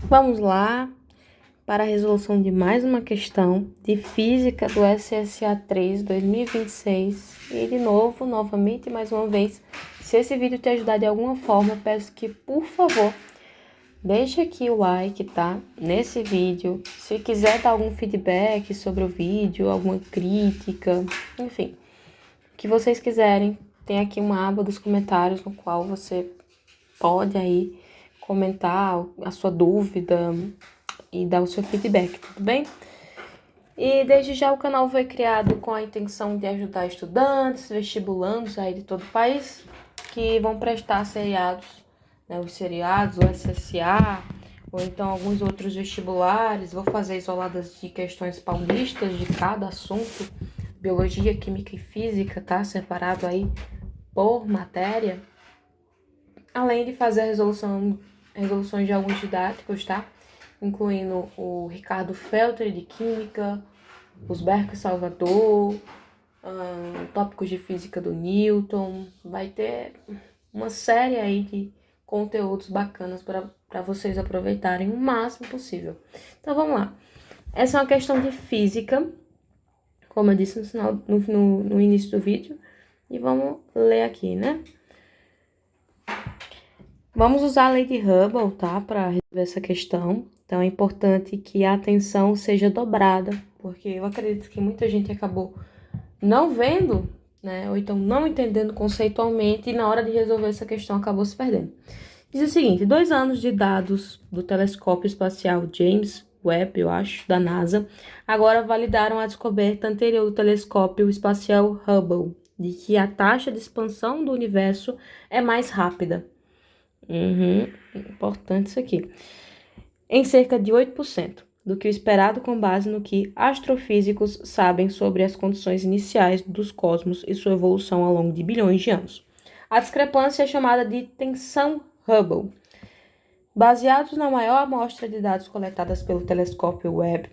Vamos lá para a resolução de mais uma questão de física do SSA 3 2026. E de novo, novamente, mais uma vez, se esse vídeo te ajudar de alguma forma, peço que, por favor, deixe aqui o like, tá? Nesse vídeo. Se quiser dar algum feedback sobre o vídeo, alguma crítica, enfim, o que vocês quiserem, tem aqui uma aba dos comentários no qual você pode aí comentar a sua dúvida e dar o seu feedback, tudo bem? E desde já o canal foi criado com a intenção de ajudar estudantes, vestibulandos aí de todo o país que vão prestar seriados, né, os seriados, o SSA, ou então alguns outros vestibulares. Vou fazer isoladas de questões paulistas de cada assunto, biologia, química e física, tá? Separado aí por matéria. Além de fazer a resoluções de alguns didáticos, tá? Incluindo o Ricardo Feltri de Química, os Berco Salvador, tópicos de física do Newton. Vai ter uma série aí de conteúdos bacanas para vocês aproveitarem o máximo possível. Então vamos lá. Essa é uma questão de física, como eu disse no início do vídeo, e vamos ler aqui, né? Vamos usar a lei de Hubble, tá, para resolver essa questão. Então, é importante que a atenção seja dobrada, porque eu acredito que muita gente acabou não vendo, né, ou então não entendendo conceitualmente, e na hora de resolver essa questão acabou se perdendo. Diz o seguinte: 2 anos de dados do telescópio espacial James Webb, eu acho, da NASA, agora validaram a descoberta anterior do telescópio espacial Hubble, de que a taxa de expansão do universo é mais rápida. Importante isso aqui. Em cerca de 8% do que o esperado com base no que astrofísicos sabem sobre as condições iniciais dos cosmos e sua evolução ao longo de bilhões de anos. A discrepância é chamada de tensão Hubble. Baseados na maior amostra de dados coletadas pelo telescópio Webb,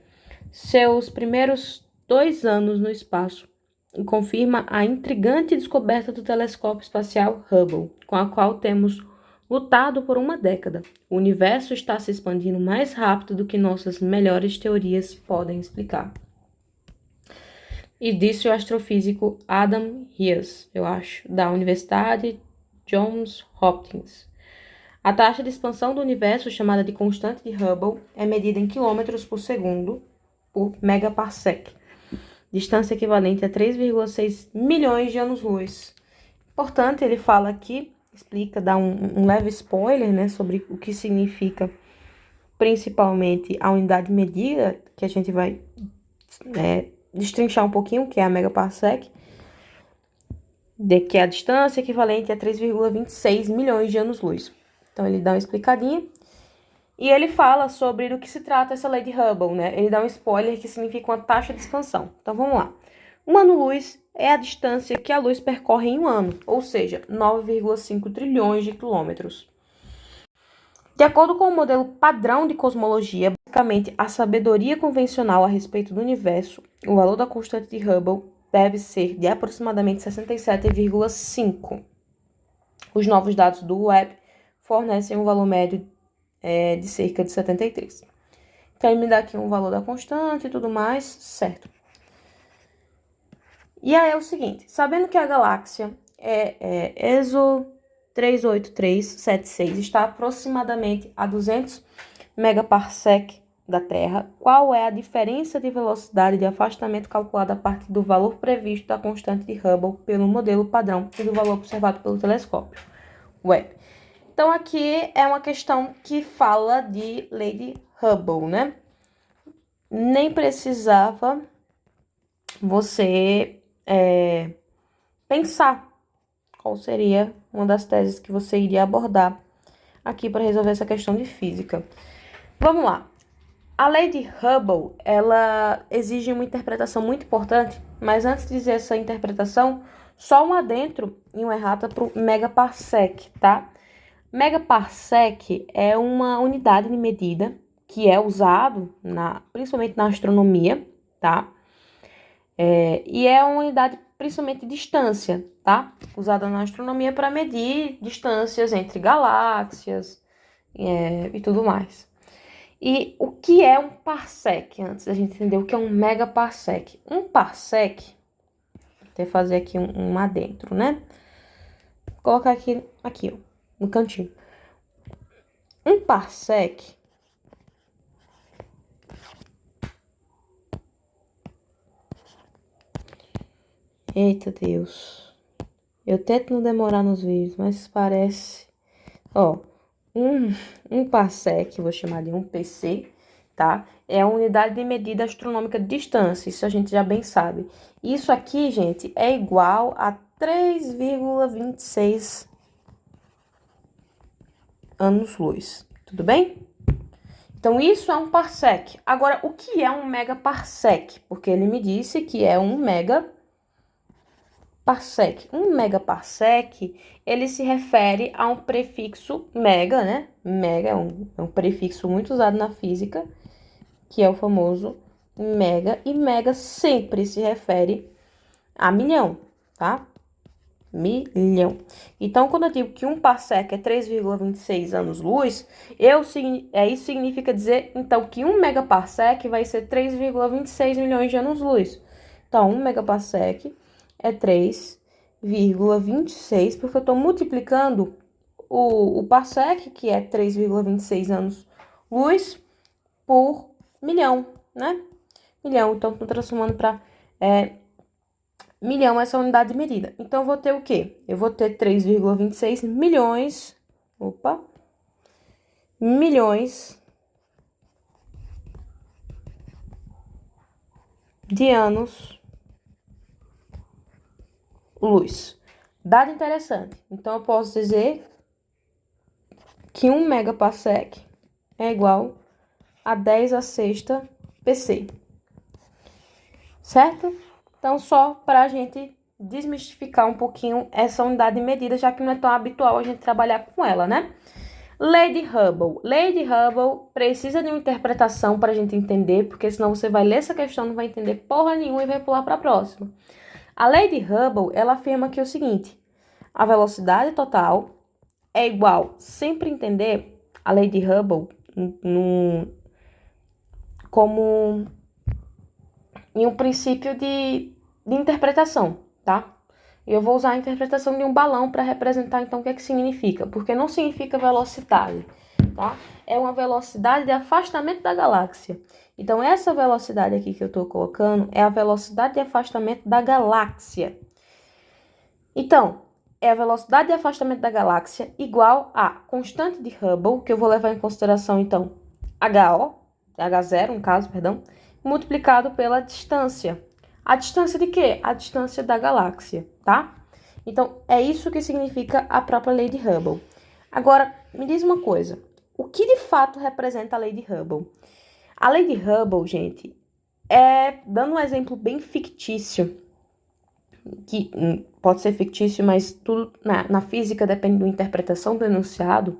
seus primeiros 2 anos no espaço confirma a intrigante descoberta do telescópio espacial Hubble, com a qual temos lutado por uma década. O universo está se expandindo mais rápido do que nossas melhores teorias podem explicar. E disse o astrofísico Adam Riess, eu acho, da Universidade Johns Hopkins. A taxa de expansão do universo, chamada de constante de Hubble, é medida em quilômetros por segundo por megaparsec, distância equivalente a 3,6 milhões de anos-luz. Portanto, ele fala aqui, explica, dá um leve spoiler, né, sobre o que significa principalmente a unidade medida, que a gente vai destrinchar um pouquinho, que é a megaparsec, que é a distância equivalente a 3,26 milhões de anos-luz. Então, ele dá uma explicadinha. E ele fala sobre do que se trata essa lei de Hubble, né? Ele dá um spoiler que significa uma taxa de expansão. Então, vamos lá. Um ano-luz é a distância que a luz percorre em um ano, ou seja, 9,5 trilhões de quilômetros. De acordo com o modelo padrão de cosmologia, basicamente a sabedoria convencional a respeito do universo, o valor da constante de Hubble deve ser de aproximadamente 67,5. Os novos dados do Webb fornecem um valor médio de cerca de 73. Então, ele me dá aqui um valor da constante e tudo mais, certo. E aí é o seguinte, sabendo que a galáxia ESO 38376 está aproximadamente a 200 megaparsec da Terra, qual é a diferença de velocidade de afastamento calculada a partir do valor previsto da constante de Hubble pelo modelo padrão e do valor observado pelo telescópio Webb? Então, aqui é uma questão que fala de lei de Hubble, né? Nem precisava você pensar qual seria uma das teses que você iria abordar aqui para resolver essa questão de física. Vamos lá. A lei de Hubble, ela exige uma interpretação muito importante, mas antes de dizer essa interpretação, só um adentro e uma errata para o megaparsec, tá? Megaparsec é uma unidade de medida que é usado principalmente na astronomia, tá? E é uma unidade principalmente de distância, tá? Usada na astronomia para medir distâncias entre galáxias e tudo mais. E o que é um parsec? Antes da gente entender o que é um megaparsec. Um parsec, vou até fazer aqui um adentro, né? Vou colocar aqui, ó, no cantinho. Um parsec eita Deus. Eu tento não demorar nos vídeos, mas parece... Ó, um parsec, vou chamar de um PC, tá? É a unidade de medida astronômica de distância, isso a gente já bem sabe. Isso aqui, gente, é igual a 3,26 anos-luz, tudo bem? Então, isso é um parsec. Agora, o que é um megaparsec? Porque ele me disse que é um megaparsec. Um megaparsec, ele se refere a um prefixo mega, né? Mega é um prefixo muito usado na física, que é o famoso mega. E mega sempre se refere a milhão, tá? Milhão. Então, quando eu digo que um parsec é 3,26 anos-luz, isso significa dizer, então, que um megaparsec vai ser 3,26 milhões de anos-luz. Então, um megaparsec é 3,26, porque eu estou multiplicando o parsec, que é 3,26 anos-luz, por milhão, né? Milhão. Então, estou transformando para... milhão essa unidade de medida. Então, eu vou ter o quê? Eu vou ter 3,26 milhões... milhões de anos-luz. Dado interessante. Então, eu posso dizer que um megaparsec é igual a 10 a sexta PC. Certo? Então, só para a gente desmistificar um pouquinho essa unidade de medida, já que não é tão habitual a gente trabalhar com ela, né? Lei de Hubble. Lei de Hubble precisa de uma interpretação para a gente entender, porque senão você vai ler essa questão, não vai entender porra nenhuma e vai pular para a próxima. A lei de Hubble, ela afirma que é o seguinte: a velocidade total é igual, sempre entender a lei de Hubble como em um princípio de interpretação, tá? Eu vou usar a interpretação de um balão para representar, então, o que é que significa. Porque não significa velocidade, tá? É uma velocidade de afastamento da galáxia. Então, essa velocidade aqui que eu estou colocando é a velocidade de afastamento da galáxia. Então, é a velocidade de afastamento da galáxia igual a constante de Hubble, que eu vou levar em consideração, então, H0, no caso, perdão, multiplicado pela distância. A distância de quê? A distância da galáxia, tá? Então, é isso que significa a própria lei de Hubble. Agora, me diz uma coisa. O que de fato representa a lei de Hubble? A lei de Hubble, gente, dando um exemplo bem fictício, que pode ser fictício, mas tudo na física depende da interpretação do enunciado,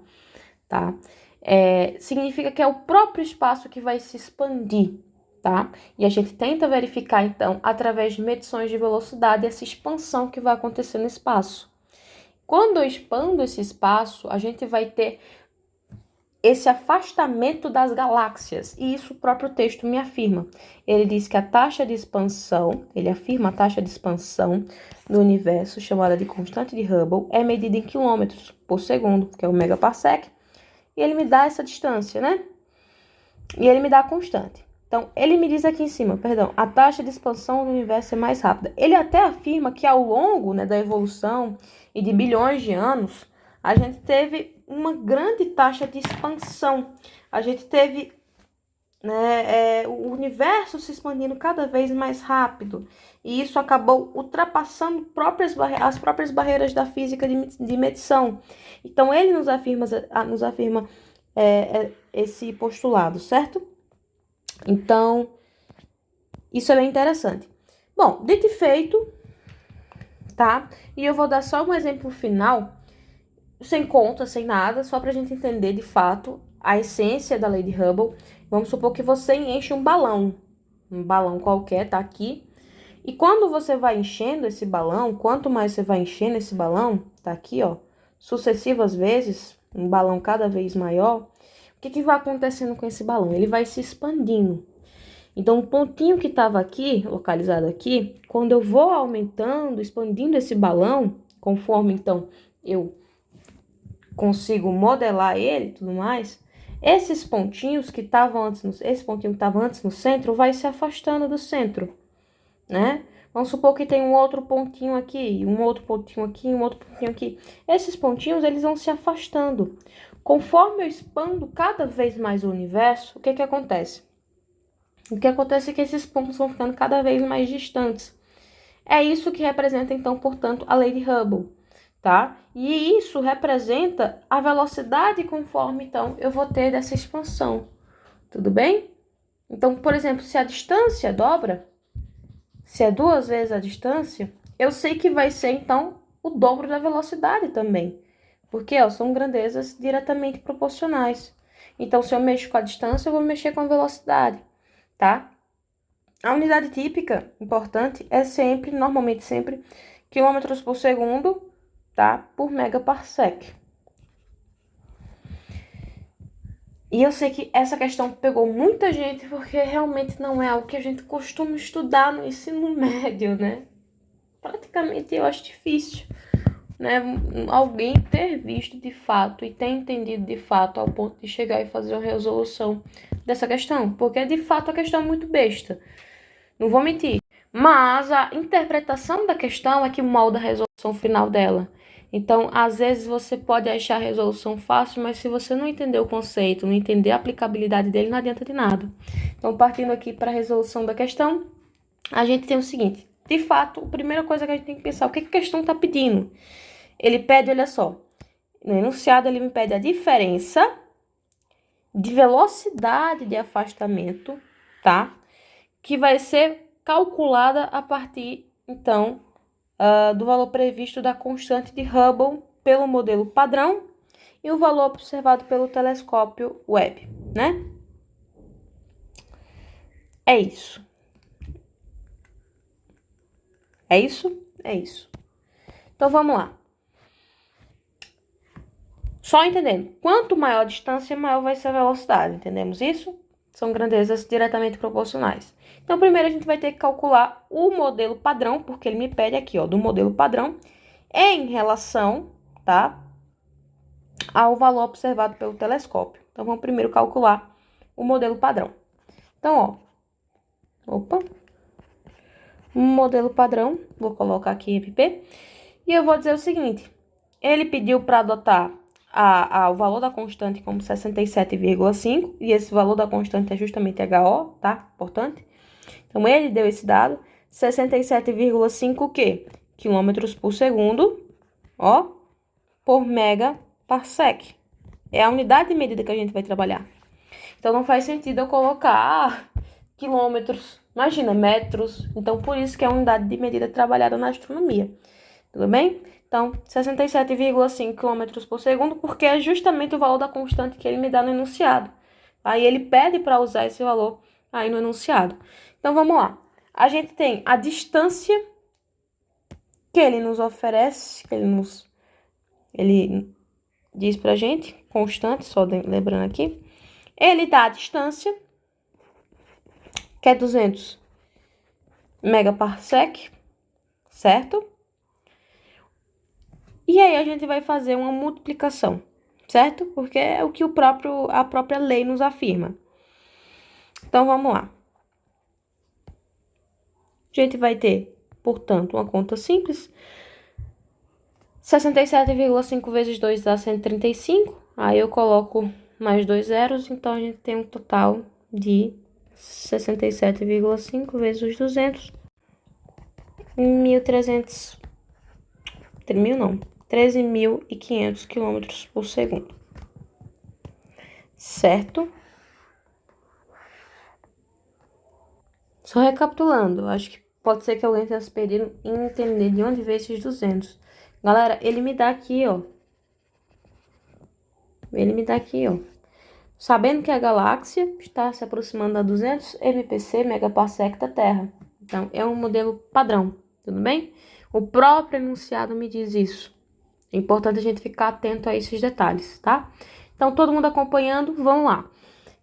tá? Significa que é o próprio espaço que vai se expandir, tá? E a gente tenta verificar, então, através de medições de velocidade, essa expansão que vai acontecer no espaço. Quando eu expando esse espaço, a gente vai ter esse afastamento das galáxias, e isso o próprio texto me afirma. Ele diz que a taxa de expansão, ele afirma a taxa de expansão do universo, chamada de constante de Hubble, é medida em quilômetros por segundo, que é o megaparsec, e ele me dá essa distância, né? E ele me dá a constante. Então, ele me diz aqui em cima, a taxa de expansão do universo é mais rápida. Ele até afirma que ao longo, né, da evolução e de bilhões de anos, a gente teve uma grande taxa de expansão. A gente teve, né, o universo se expandindo cada vez mais rápido. E isso acabou ultrapassando as próprias barreiras da física de medição. Então, ele nos afirma esse postulado, certo? Então, isso é bem interessante. Bom, dito e feito, tá? E eu vou dar só um exemplo final, sem conta, sem nada, só pra gente entender de fato a essência da lei de Hubble. Vamos supor que você enche um balão qualquer, tá aqui. E quando você vai enchendo esse balão, quanto mais você vai enchendo esse balão, tá aqui, ó, sucessivas vezes, um balão cada vez maior, que vai acontecendo com esse balão? Ele vai se expandindo. Então, o pontinho que estava aqui, localizado aqui, quando eu vou aumentando, expandindo esse balão, conforme, então, eu consigo modelar ele e tudo mais, esses pontinhos que estavam antes, esse pontinho que estava antes no centro, vai se afastando do centro, né? Vamos supor que tem um outro pontinho aqui, um outro pontinho aqui, um outro pontinho aqui. Esses pontinhos, eles vão se afastando. Conforme eu expando cada vez mais o universo, o que que acontece? O que acontece é que esses pontos vão ficando cada vez mais distantes. É isso que representa, então, portanto, a lei de Hubble, tá? E isso representa a velocidade conforme, então, eu vou ter dessa expansão. Tudo bem? Então, por exemplo, se a distância dobra, se é 2 vezes a distância, eu sei que vai ser, então, o dobro da velocidade também. Porque, ó, são grandezas diretamente proporcionais. Então, se eu mexo com a distância, eu vou mexer com a velocidade, tá? A unidade típica, importante, é sempre, normalmente sempre, quilômetros por segundo, tá? Por megaparsec. E eu sei que essa questão pegou muita gente, porque realmente não é algo que a gente costuma estudar no ensino médio, né? Praticamente eu acho difícil, né? Alguém ter visto de fato e ter entendido de fato ao ponto de chegar e fazer uma resolução dessa questão. Porque de fato a questão é muito besta. Não vou mentir. Mas a interpretação da questão é que molda a resolução final dela. Então, às vezes você pode achar a resolução fácil, mas se você não entender o conceito, não entender a aplicabilidade dele, não adianta de nada. Então, partindo aqui para a resolução da questão, a gente tem o seguinte. De fato, a primeira coisa que a gente tem que pensar, o que a questão está pedindo? Ele pede, olha só, no enunciado ele me pede a diferença de velocidade de afastamento, tá? Que vai ser calculada a partir, então, do valor previsto da constante de Hubble pelo modelo padrão e o valor observado pelo telescópio Webb, né? É isso. É isso? É isso. Então, vamos lá. Só entendendo, quanto maior a distância, maior vai ser a velocidade, entendemos isso? São grandezas diretamente proporcionais. Então, primeiro a gente vai ter que calcular o modelo padrão, porque ele me pede aqui, ó, do modelo padrão, em relação, tá, ao valor observado pelo telescópio. Então, vamos primeiro calcular o modelo padrão. Então, ó, modelo padrão, vou colocar aqui MP, e eu vou dizer o seguinte, ele pediu para adotar o valor da constante como 67,5, e esse valor da constante é justamente HO, tá? Importante. Então, ele deu esse dado, 67,5 o quê? Quilômetros por segundo, ó, por megaparsec. É a unidade de medida que a gente vai trabalhar. Então, não faz sentido eu colocar quilômetros, imagina, metros. Então, por isso que é a unidade de medida trabalhada na astronomia. Tudo bem? Então, 67,5 km por segundo, porque é justamente o valor da constante que ele me dá no enunciado. Aí ele pede para usar esse valor aí no enunciado. Então, vamos lá. A gente tem a distância que ele nos oferece, que ele diz pra gente, constante, só lembrando aqui. Ele dá a distância, que é 200 megaparsec, certo? E aí a gente vai fazer uma multiplicação, certo? Porque é o que a própria lei nos afirma. Então, vamos lá. A gente vai ter, portanto, uma conta simples. 67,5 vezes 2 dá 135. Aí eu coloco mais 2 zeros, então a gente tem um total de 67,5 vezes os 200. 1.300... 1.000 não. 13.500 km por segundo. Certo? Só recapitulando, acho que pode ser que alguém tenha se perdido em entender de onde veio esses 200. Galera, ele me dá aqui, ó. Ele me dá aqui, ó. Sabendo que a galáxia está se aproximando a 200 mpc, megaparsec da Terra. Então, é um modelo padrão, tudo bem? O próprio enunciado me diz isso. É importante a gente ficar atento a esses detalhes, tá? Então, todo mundo acompanhando, vamos lá.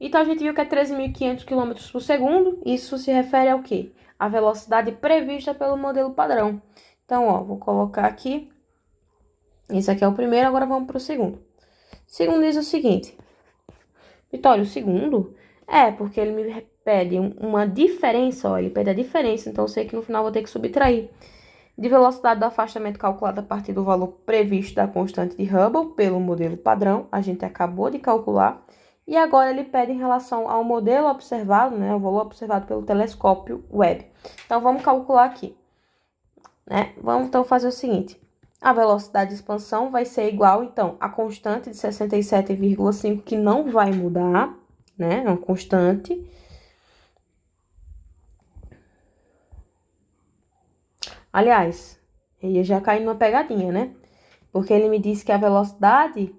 Então, a gente viu que é 13.500 km por segundo. Isso se refere ao quê? A velocidade prevista pelo modelo padrão. Então, ó, vou colocar aqui. Esse aqui é o primeiro, agora vamos para o segundo. O segundo diz o seguinte. Vitória, o segundo é porque ele me pede uma diferença, ó, ele pede a diferença, então eu sei que no final vou ter que subtrair. De velocidade do afastamento calculado a partir do valor previsto da constante de Hubble pelo modelo padrão, a gente acabou de calcular. E agora ele pede em relação ao modelo observado, né, o valor observado pelo telescópio Webb. Então, vamos calcular aqui, né? Vamos então fazer o seguinte. A velocidade de expansão vai ser igual, então, à constante de 67,5, que não vai mudar, né? É uma constante. Aliás, eu já caí numa pegadinha, né? Porque ele me disse que a velocidade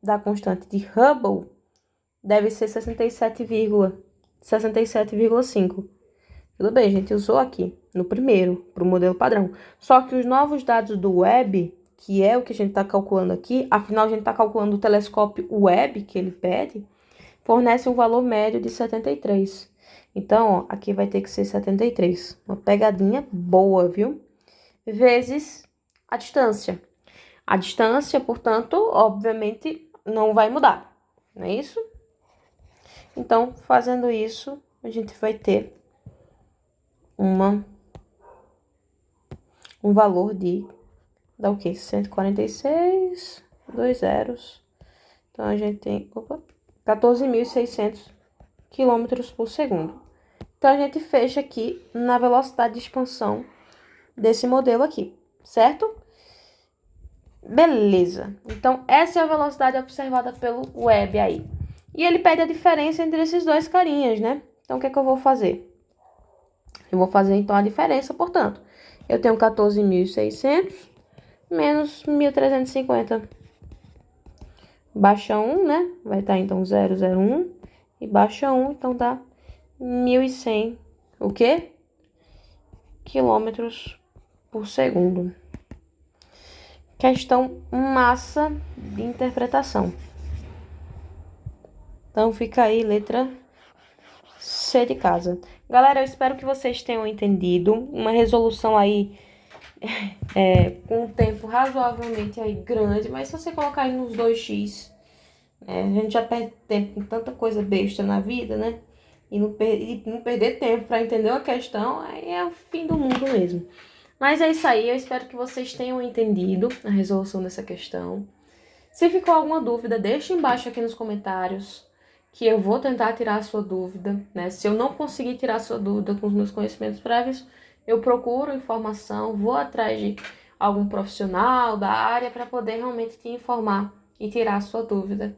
da constante de Hubble deve ser 67,5. Tudo bem, a gente usou aqui no primeiro, para o modelo padrão. Só que os novos dados do Webb, que é o que a gente está calculando aqui, afinal a gente está calculando o telescópio Webb que ele pede, fornece um valor médio de 73. Então, ó, aqui vai ter que ser 73. Uma pegadinha boa, viu? Vezes a distância. A distância, portanto, obviamente, não vai mudar, não é isso? Então, fazendo isso, a gente vai ter um valor de, dá o quê? 146, 2 zeros. Então, a gente tem, 14.600 km por segundo. Então, a gente fecha aqui na velocidade de expansão desse modelo aqui, certo? Beleza. Então, essa é a velocidade observada pelo Webb aí. E ele pede a diferença entre esses dois carinhas, né? Então, o que é que eu vou fazer? Eu vou fazer, então, a diferença, portanto. Eu tenho 14.600 menos 1.350. Baixa 1, né? Vai estar, então, 001. E baixa 1, então, dá 1.100. O quê? Quilômetros por segundo. Questão massa de interpretação. Então, fica aí, letra C de casa. Galera, eu espero que vocês tenham entendido. Uma resolução aí com um tempo razoavelmente aí grande, mas se você colocar aí nos 2x, a gente já perde tempo com tanta coisa besta na vida, né? E não perder tempo para entender uma questão, aí é o fim do mundo mesmo. Mas é isso aí, eu espero que vocês tenham entendido a resolução dessa questão. Se ficou alguma dúvida, deixa embaixo aqui nos comentários, que eu vou tentar tirar a sua dúvida, né? Se eu não conseguir tirar a sua dúvida com os meus conhecimentos prévios, eu procuro informação, vou atrás de algum profissional da área para poder realmente te informar e tirar a sua dúvida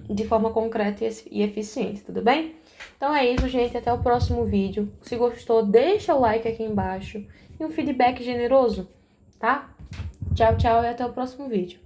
de forma concreta e eficiente, tudo bem? Então é isso, gente, até o próximo vídeo. Se gostou, deixa o like aqui embaixo e um feedback generoso, tá? Tchau, tchau e até o próximo vídeo.